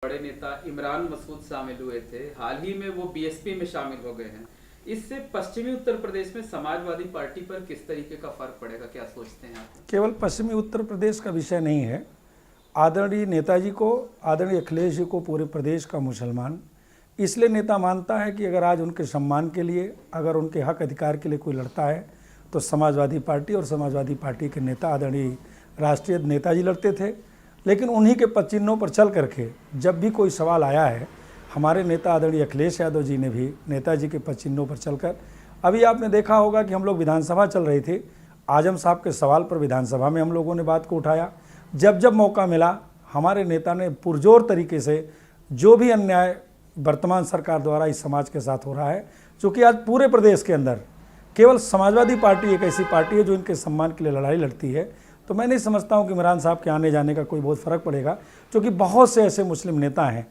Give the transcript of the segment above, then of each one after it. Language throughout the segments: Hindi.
बड़े नेता इमरान मसूद शामिल हुए थे, हाल ही में वो बीएसपी में शामिल हो गए हैं। इससे पश्चिमी उत्तर प्रदेश में समाजवादी पार्टी पर किस तरीके का फर्क पड़ेगा, क्या सोचते हैं आप? केवल पश्चिमी उत्तर प्रदेश का विषय नहीं है। आदरणीय नेताजी को, आदरणीय अखिलेश जी को पूरे प्रदेश का मुसलमान इसलिए नेता मानता है कि अगर आज उनके सम्मान के लिए, अगर उनके हक अधिकार के लिए कोई लड़ता है तो समाजवादी पार्टी और समाजवादी पार्टी के नेता आदरणीय राष्ट्रीय नेताजी लड़ते थे। लेकिन उन्हीं के पद चिन्हों पर चल करके जब भी कोई सवाल आया है, हमारे नेता आदरणीय अखिलेश यादव जी ने भी नेताजी के पद चिन्हों पर चलकर, अभी आपने देखा होगा कि हम लोग विधानसभा चल रही थी, आजम साहब के सवाल पर विधानसभा में हम लोगों ने बात को उठाया। जब जब मौका मिला हमारे नेता ने पुरजोर तरीके से जो भी अन्याय वर्तमान सरकार द्वारा इस समाज के साथ हो रहा है, चूँकि आज पूरे प्रदेश के अंदर केवल समाजवादी पार्टी एक ऐसी पार्टी है जो इनके सम्मान के लिए लड़ाई लड़ती है, तो मैं नहीं समझता हूँ कि इमरान साहब के आने जाने का कोई बहुत फ़र्क पड़ेगा, क्योंकि बहुत से ऐसे मुस्लिम नेता हैं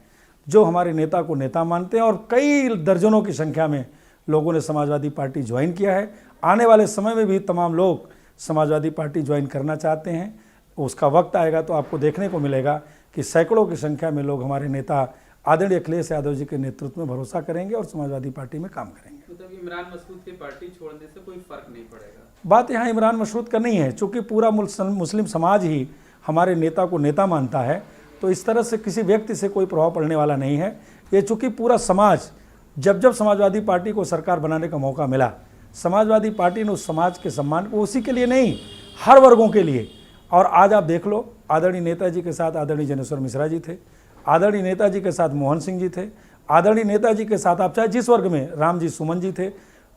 जो हमारे नेता को नेता मानते हैं और कई दर्जनों की संख्या में लोगों ने समाजवादी पार्टी ज्वाइन किया है। आने वाले समय में भी तमाम लोग समाजवादी पार्टी ज्वाइन करना चाहते हैं। उसका वक्त आएगा तो आपको देखने को मिलेगा कि सैकड़ों की संख्या में लोग हमारे नेता आदरणीय अखिलेश यादव जी के नेतृत्व में भरोसा करेंगे और समाजवादी पार्टी में काम करेंगे। मतलब इमरान मसूद की पार्टी छोड़ने से कोई फर्क नहीं पड़ेगा? बात यहाँ इमरान मसूद का नहीं है, चूँकि पूरा मुस्लिम समाज ही हमारे नेता को नेता मानता है, तो इस तरह से किसी व्यक्ति से कोई प्रभाव पड़ने वाला नहीं है। ये चूँकि पूरा समाज, जब जब समाजवादी पार्टी को सरकार बनाने का मौका मिला, समाजवादी पार्टी ने उस समाज के सम्मान को, उसी के लिए नहीं, हर वर्गों के लिए। और आज आप देख लो, आदरणीय नेताजी के साथ आदरणीय जनेश्वर मिश्रा जी थे, आदरणीय नेताजी के साथ मोहन सिंह जी थे, आदरणीय नेताजी के साथ आप चाहे जिस वर्ग में, राम जी सुमन जी थे,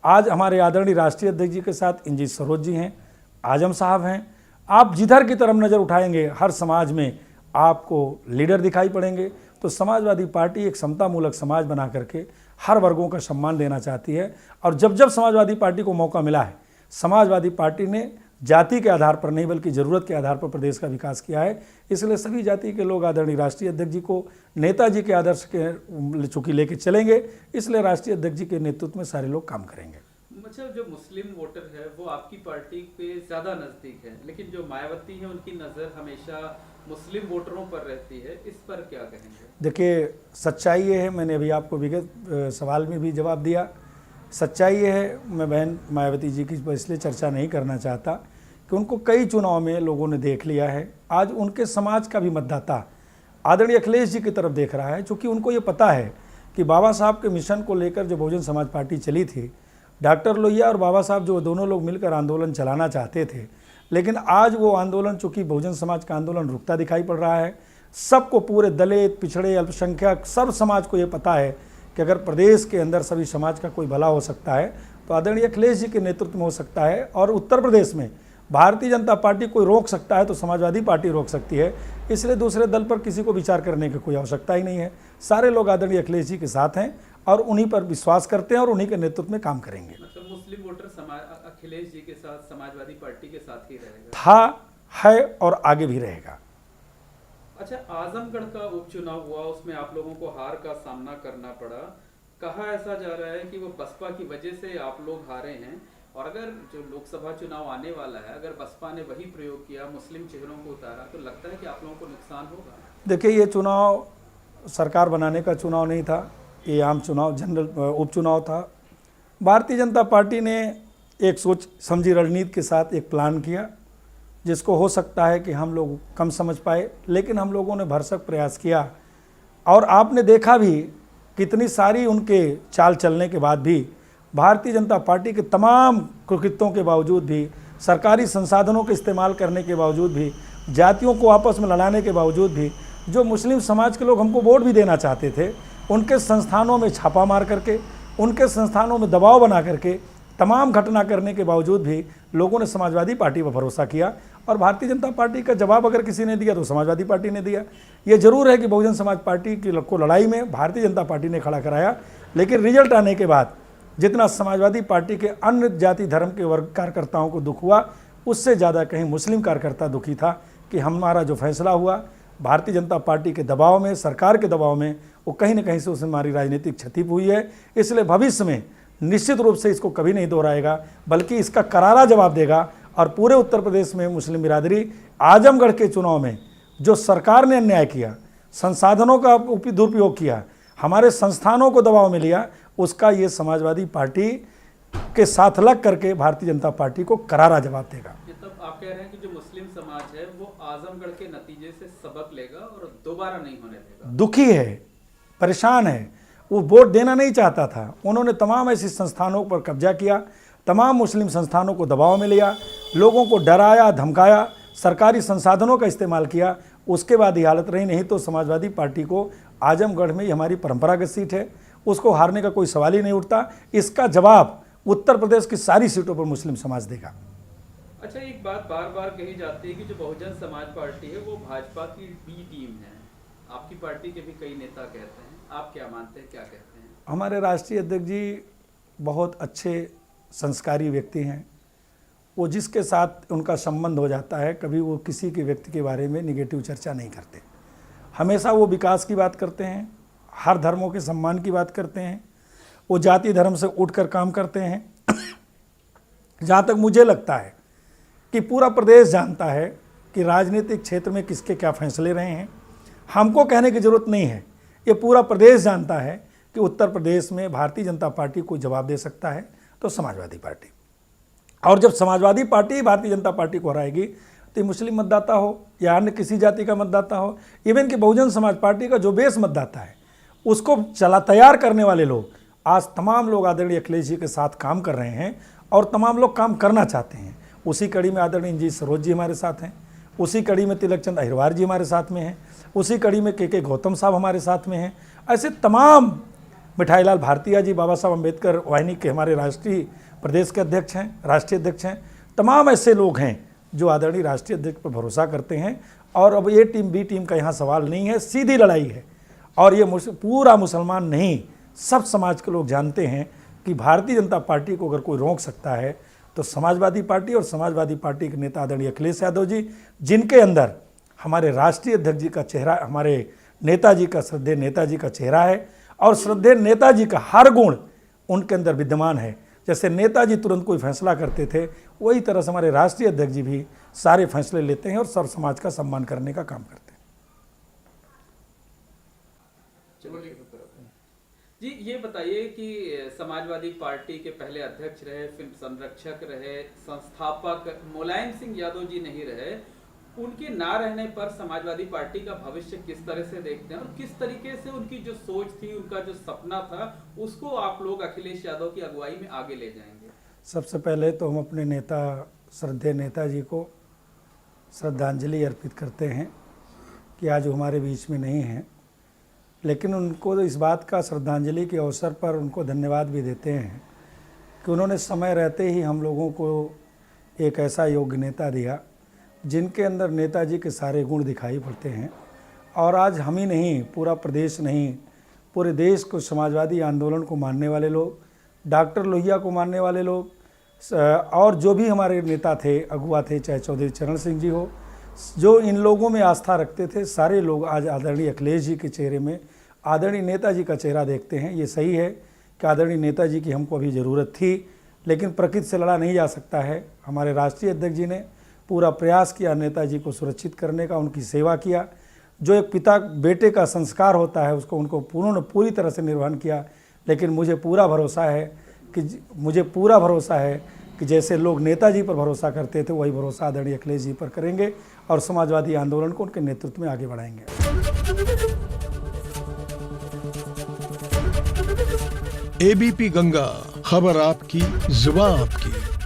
आज हमारे आदरणीय राष्ट्रीय अध्यक्ष जी के साथ इंजीत सरोज जी हैं, आजम साहब हैं। आप जिधर की तरफ नज़र उठाएंगे हर समाज में आपको लीडर दिखाई पड़ेंगे। तो समाजवादी पार्टी एक समतामूलक समाज बना करके हर वर्गों का सम्मान देना चाहती है। और जब जब समाजवादी पार्टी को मौका मिला है, समाजवादी पार्टी ने जाति के आधार पर नहीं बल्कि ज़रूरत के आधार पर प्रदेश का विकास किया है। इसलिए सभी जाति के लोग आदरणीय राष्ट्रीय अध्यक्ष जी को, नेताजी के आदर्श के चूँकि लेके चलेंगे, इसलिए राष्ट्रीय अध्यक्ष जी के नेतृत्व में सारे लोग काम करेंगे। मतलब जो मुस्लिम वोटर है वो आपकी पार्टी के ज़्यादा नज़दीक है, लेकिन जो मायावती है उनकी नज़र हमेशा मुस्लिम वोटरों पर रहती है, इस पर क्या कहेंगे? देखिए, सच्चाई ये है, मैंने अभी आपको विगत सवाल में भी जवाब दिया, सच्चाई ये है। मैं बहन मायावती जी की इसलिए चर्चा नहीं करना चाहता कि उनको कई चुनाव में लोगों ने देख लिया है। आज उनके समाज का भी मतदाता आदरणीय अखिलेश जी की तरफ देख रहा है, क्योंकि उनको ये पता है कि बाबा साहब के मिशन को लेकर जो बहुजन समाज पार्टी चली थी, डॉक्टर लोहिया और बाबा साहब जो दोनों लोग मिलकर आंदोलन चलाना चाहते थे, लेकिन आज वो आंदोलन, चूँकि बहुजन समाज का आंदोलन रुकता दिखाई पड़ रहा है। सबको, पूरे दलित, पिछड़े, अल्पसंख्यक सब समाज को ये पता है कि अगर प्रदेश के अंदर सभी समाज का कोई भला हो सकता है तो आदरणीय अखिलेश जी के नेतृत्व में हो सकता है। और उत्तर प्रदेश में भारतीय जनता पार्टी कोई रोक सकता है तो समाजवादी पार्टी रोक सकती है। इसलिए दूसरे दल पर किसी को विचार करने की कोई आवश्यकता ही नहीं है। सारे लोग आदरणीय अखिलेश जी के साथ हैं और उन्हीं पर विश्वास करते हैं और उन्हीं के नेतृत्व में काम करेंगे। मतलब मुस्लिम वोटर अखिलेश जी के साथ, समाजवादी पार्टी के साथ ही रहेगा? था, है और आगे भी रहेगा। अच्छा, आजमगढ़ का उपचुनाव हुआ, उसमें आप लोगों को हार का सामना करना पड़ा। कहा ऐसा जा रहा है कि वो बसपा की वजह से आप लोग हारे हैं, और अगर जो लोकसभा चुनाव आने वाला है, अगर बसपा ने वही प्रयोग किया, मुस्लिम चेहरों को उतारा, तो लगता है कि आप लोगों को नुकसान होगा? देखिए, ये चुनाव सरकार बनाने का चुनाव नहीं था, ये आम चुनाव, जनरल उपचुनाव था। भारतीय जनता पार्टी ने एक सोच समझी रणनीति के साथ एक प्लान किया, जिसको हो सकता है कि हम लोग कम समझ पाए, लेकिन हम लोगों ने भरसक प्रयास किया। और आपने देखा भी कितनी सारी उनके चाल चलने के बाद भी, भारतीय जनता पार्टी के तमाम कुकृत्यों के बावजूद भी, सरकारी संसाधनों के इस्तेमाल करने के बावजूद भी, जातियों को आपस में लड़ाने के बावजूद भी, जो मुस्लिम समाज के लोग हमको वोट भी देना चाहते थे, उनके संस्थानों में छापा मार करके, उनके संस्थानों में दबाव बना करके, तमाम घटना करने के बावजूद भी लोगों ने समाजवादी पार्टी पर भरोसा किया। और भारतीय जनता पार्टी का जवाब अगर किसी ने दिया तो समाजवादी पार्टी ने दिया। ये जरूर है कि बहुजन समाज पार्टी की को लड़ाई में भारतीय जनता पार्टी ने खड़ा कराया, लेकिन रिजल्ट आने के बाद जितना समाजवादी पार्टी के अन्य जाति धर्म के वर्ग कार्यकर्ताओं को दुख हुआ, उससे ज़्यादा कहीं मुस्लिम कार्यकर्ता दुखी था कि हमारा जो फैसला हुआ भारतीय जनता पार्टी के दबाव में, सरकार के दबाव में, वो कहीं ना कहीं से उसमें हमारी राजनीतिक क्षति हुई है। इसलिए भविष्य में निश्चित रूप से इसको कभी नहीं दोहराएगा, बल्कि इसका करारा जवाब देगा। और पूरे उत्तर प्रदेश में मुस्लिम बिरादरी आजमगढ़ के चुनाव में जो सरकार ने अन्याय किया, संसाधनों का दुरुपयोग किया, हमारे संस्थानों को दबाव में लिया, उसका ये समाजवादी पार्टी के साथ लग करके भारतीय जनता पार्टी को करारा जवाब देगा। तब आप कह रहे हैं कि जो मुस्लिम समाज है वो आजमगढ़ के नतीजे से सबक लेगा और दोबारा नहीं होने देगा। दुखी है, परेशान है, वो वोट देना नहीं चाहता था। उन्होंने तमाम ऐसी संस्थानों पर कब्जा किया, तमाम मुस्लिम संस्थानों को दबाव में लिया, लोगों को डराया, धमकाया, सरकारी संसाधनों का इस्तेमाल किया। उसके बाद ये हालत रही। नहीं तो समाजवादी पार्टी को आजमगढ़ में, ये हमारी परंपरागत सीट है, उसको हारने का कोई सवाल ही नहीं उठता। इसका जवाब उत्तर प्रदेश की सारी सीटों पर मुस्लिम समाज देगा। अच्छा, एक बात बार बार कही जाती है कि जो बहुजन समाज पार्टी है वो भाजपा की बी टीम है। आपकी पार्टी के भी कई नेता कहते हैं, आप क्या मानते हैं, क्या कहते हैं? हमारे राष्ट्रीय अध्यक्ष जी बहुत अच्छे संस्कारी व्यक्ति हैं। वो जिसके साथ उनका संबंध हो जाता है, कभी वो किसी के व्यक्ति के बारे में निगेटिव चर्चा नहीं करते। हमेशा वो विकास की बात करते हैं, हर धर्मों के सम्मान की बात करते हैं, वो जाति धर्म से उठकर काम करते हैं। जहाँ तक मुझे लगता है कि पूरा प्रदेश जानता है कि राजनीतिक क्षेत्र में किसके क्या फैसले रहे हैं, हमको कहने की ज़रूरत नहीं है। ये पूरा प्रदेश जानता है कि उत्तर प्रदेश में भारतीय जनता पार्टी को जवाब दे सकता है तो समाजवादी पार्टी। और जब समाजवादी पार्टी भारतीय जनता पार्टी को हराएगी तो मुस्लिम मतदाता हो या अन्य किसी जाति का मतदाता हो, इवन कि बहुजन समाज पार्टी का जो बेस मतदाता है, उसको तैयार करने वाले लोग, आज तमाम लोग आदरणीय अखिलेश जी के साथ काम कर रहे हैं और तमाम लोग काम करना चाहते हैं। उसी कड़ी में आदरणीय जी सरोज जी हमारे साथ हैं, उसी कड़ी में तिलकचंद अहिरवार जी हमारे साथ में हैं, उसी कड़ी में के गौतम साहब हमारे साथ में हैं। ऐसे तमाम, मिठाईलाल भारतीय जी बाबा साहब अम्बेडकर वाहिनी के हमारे राष्ट्रीय प्रदेश के अध्यक्ष हैं, राष्ट्रीय अध्यक्ष हैं। तमाम ऐसे लोग हैं जो आदरणीय राष्ट्रीय अध्यक्ष पर भरोसा करते हैं। और अब ये टीम बी टीम का यहाँ सवाल नहीं है, सीधी लड़ाई है। और ये पूरा मुसलमान नहीं, सब समाज के लोग जानते हैं कि भारतीय जनता पार्टी को अगर कोई रोक सकता है तो समाजवादी पार्टी, और समाजवादी पार्टी के नेता आदरणीय अखिलेश यादव जी, जिनके अंदर हमारे राष्ट्रीय अध्यक्ष जी का चेहरा, हमारे नेताजी का, श्रद्धेय नेताजी का चेहरा है। और श्रद्धेय नेताजी का हर गुण उनके अंदर विद्यमान है। जैसे नेताजी तुरंत कोई फैसला करते थे, वही तरह से हमारे राष्ट्रीय अध्यक्ष जी भी सारे फैसले लेते हैं और सर्व समाज का सम्मान करने का काम करते हैं। जी, ये बताइए कि समाजवादी पार्टी के पहले अध्यक्ष रहे, फिर संरक्षक रहे, संस्थापक मुलायम सिंह यादव जी नहीं रहे, उनके ना रहने पर समाजवादी पार्टी का भविष्य किस तरह से देखते हैं और किस तरीके से उनकी जो सोच थी, उनका जो सपना था, उसको आप लोग अखिलेश यादव की अगुवाई में आगे ले जाएंगे? सबसे पहले तो हम अपने नेता, श्रद्धेय नेताजी को श्रद्धांजलि अर्पित करते हैं कि आज वो हमारे बीच में नहीं हैं, लेकिन उनको इस बात का, श्रद्धांजलि के अवसर पर उनको धन्यवाद भी देते हैं कि उन्होंने समय रहते ही हम लोगों को एक ऐसा योग्य नेता दिया जिनके अंदर नेताजी के सारे गुण दिखाई पड़ते हैं। और आज हम ही नहीं, पूरा प्रदेश नहीं, पूरे देश को समाजवादी आंदोलन को मानने वाले लोग, डॉक्टर लोहिया को मानने वाले लोग, और जो भी हमारे नेता थे, अगुआ थे, चाहे चौधरी चरण सिंह जी हो, जो इन लोगों में आस्था रखते थे, सारे लोग आज आदरणीय अखिलेश जी के चेहरे में आदरणीय नेताजी का चेहरा देखते हैं। ये सही है कि आदरणीय नेताजी की हमको अभी ज़रूरत थी, लेकिन प्रकृति से लड़ा नहीं जा सकता है। हमारे राष्ट्रीय अध्यक्ष जी ने पूरा प्रयास किया नेताजी को सुरक्षित करने का, उनकी सेवा किया। जो एक पिता बेटे का संस्कार होता है, उसको उनको पूरी तरह से निर्वहन किया। लेकिन मुझे पूरा भरोसा है कि जैसे लोग नेताजी पर भरोसा करते थे, वही भरोसा आदरणीय अखिलेश जी पर करेंगे और समाजवादी आंदोलन को उनके नेतृत्व में आगे बढ़ाएंगे। एबीपी गंगा, खबर आपकी, जुबान आपकी।